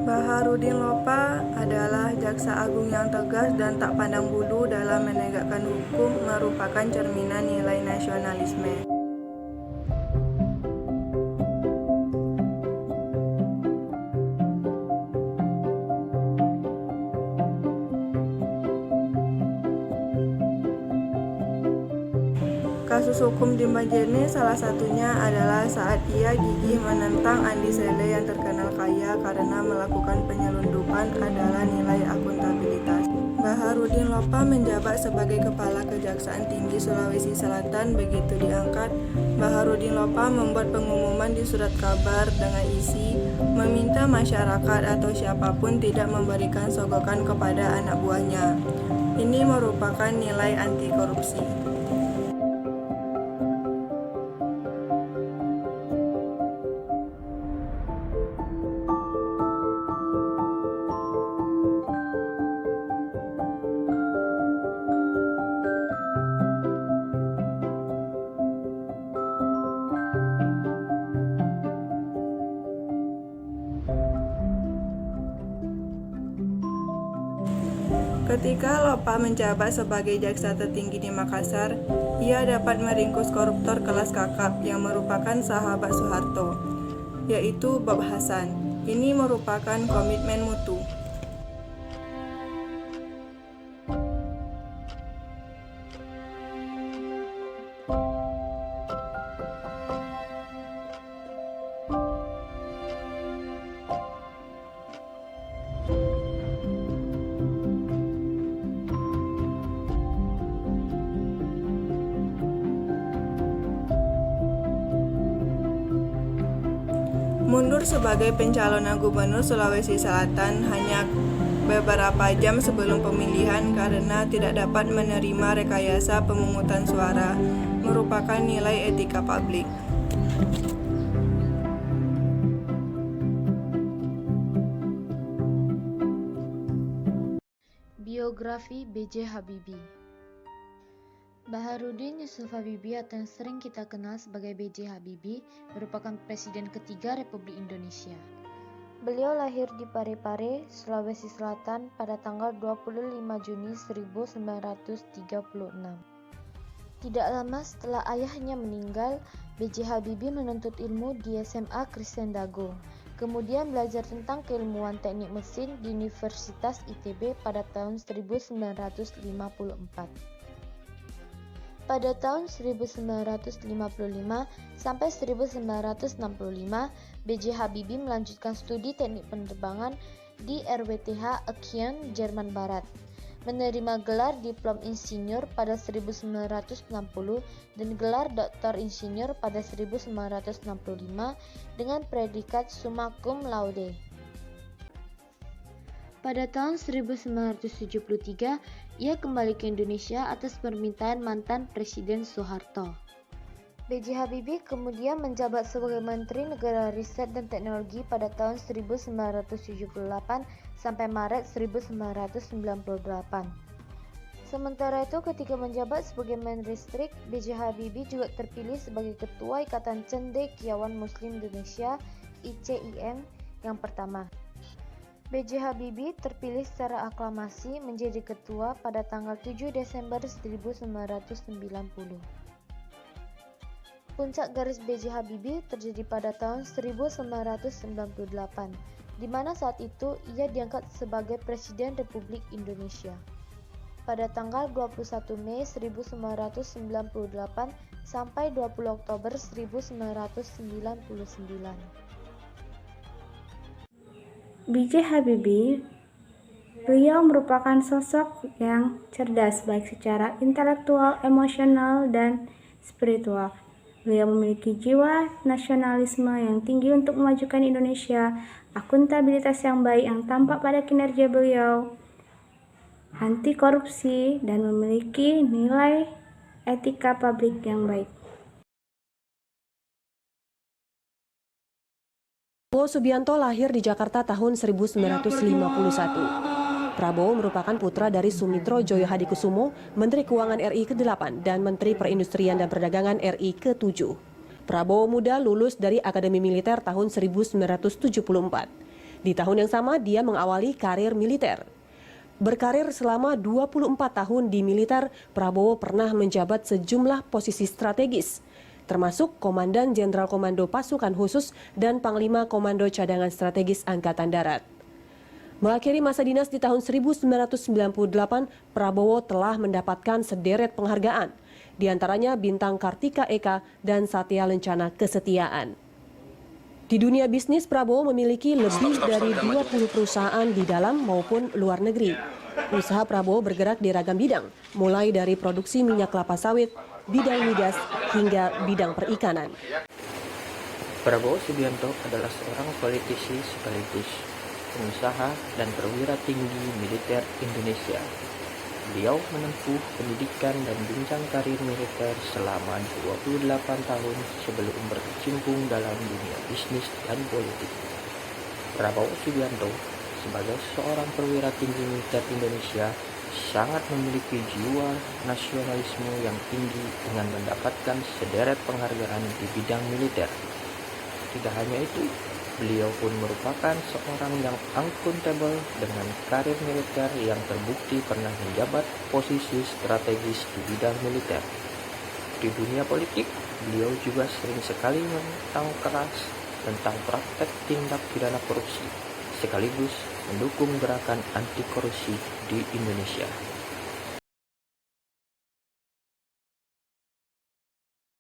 Baharudin Lopa adalah jaksa agung yang tegas dan tak pandang bulu dalam menegakkan hukum, merupakan cerminan nilai nasionalisme. Kasus hukum di Majene salah satunya adalah saat ia gigih menentang Andi Sele yang terkenal kaya karena melakukan penyelundupan adalah nilai akuntabilitas. Baharudin Lopa menjabat sebagai Kepala Kejaksaan Tinggi Sulawesi Selatan. Begitu diangkat, Baharudin Lopa membuat pengumuman di surat kabar dengan isi meminta masyarakat atau siapapun tidak memberikan sogokan kepada anak buahnya. Ini merupakan nilai anti korupsi. Ketika Lopa menjabat sebagai jaksa tertinggi di Makassar, ia dapat meringkus koruptor kelas kakap yang merupakan sahabat Soeharto, yaitu Bob Hasan. Ini merupakan komitmen mutu. Mundur sebagai pencalonan gubernur Sulawesi Selatan hanya beberapa jam sebelum pemilihan karena tidak dapat menerima rekayasa pemungutan suara, merupakan nilai etika publik. Biografi B.J. Habibie. Baharudin Yusuf Habibie atau yang sering kita kenal sebagai B.J. Habibie merupakan Presiden ketiga Republik Indonesia. Beliau lahir di Parepare, Sulawesi Selatan pada tanggal 25 Juni 1936. Tidak lama setelah ayahnya meninggal, B.J. Habibie menuntut ilmu di SMA Kristen Dago. Kemudian belajar tentang keilmuan teknik mesin di Universitas ITB pada tahun 1954. Pada tahun 1955 sampai 1965, B.J. Habibie melanjutkan studi teknik penerbangan di RWTH Aachen, Jerman Barat. Menerima gelar Diplom Insinyur pada 1960 dan gelar Doktor Insinyur pada 1965 dengan predikat summa cum laude. Pada tahun 1973, ia kembali ke Indonesia atas permintaan mantan Presiden Soeharto. B.J. Habibie kemudian menjabat sebagai Menteri Negara Riset dan Teknologi pada tahun 1978 sampai Maret 1998. Sementara itu, ketika menjabat sebagai Menristek, B.J. Habibie juga terpilih sebagai Ketua Ikatan Cendekiawan Muslim Indonesia (ICIM) yang pertama. B.J. Habibie terpilih secara aklamasi menjadi ketua pada tanggal 7 Desember 1990. Puncak garis B.J. Habibie terjadi pada tahun 1998, di mana saat itu ia diangkat sebagai Presiden Republik Indonesia. Pada tanggal 21 Mei 1998 sampai 20 Oktober 1999. B.J. Habibie, beliau merupakan sosok yang cerdas baik secara intelektual, emosional, dan spiritual. Beliau memiliki jiwa nasionalisme yang tinggi untuk memajukan Indonesia, akuntabilitas yang baik yang tampak pada kinerja beliau, anti korupsi, dan memiliki nilai etika publik yang baik. Prabowo Subianto lahir di Jakarta tahun 1951. Prabowo merupakan putra dari Sumitro Joyo Hadikusumo, Menteri Keuangan RI ke-8 dan Menteri Perindustrian dan Perdagangan RI ke-7. Prabowo muda lulus dari Akademi Militer tahun 1974. Di tahun yang sama, dia mengawali karir militer. Berkarir selama 24 tahun di militer, Prabowo pernah menjabat sejumlah posisi strategis, termasuk Komandan Jenderal Komando Pasukan Khusus dan Panglima Komando Cadangan Strategis Angkatan Darat. Mengakhiri masa dinas di tahun 1998, Prabowo telah mendapatkan sederet penghargaan, di antaranya Bintang Kartika Eka dan Satya Lencana Kesetiaan. Di dunia bisnis, Prabowo memiliki lebih dari 20 perusahaan di dalam maupun luar negeri. Usaha Prabowo bergerak di ragam bidang, mulai dari produksi minyak kelapa sawit, bidang migas, hingga bidang perikanan. Prabowo Subianto adalah seorang politisi sekaligus pengusaha dan perwira tinggi militer Indonesia. Beliau menempuh pendidikan dan jenjang karir militer selama 28 tahun sebelum berkecimpung dalam dunia bisnis dan politik. Prabowo Subianto sebagai seorang perwira tinggi militer Indonesia sangat memiliki jiwa nasionalisme yang tinggi dengan mendapatkan sederet penghargaan di bidang militer. Tidak hanya itu, beliau pun merupakan seorang yang akuntabel dengan karir militer yang terbukti pernah menjabat posisi strategis di bidang militer. Di dunia politik, beliau juga sering sekali menentang keras tentang praktek tindak pidana korupsi, sekaligus mendukung gerakan anti korupsi di Indonesia.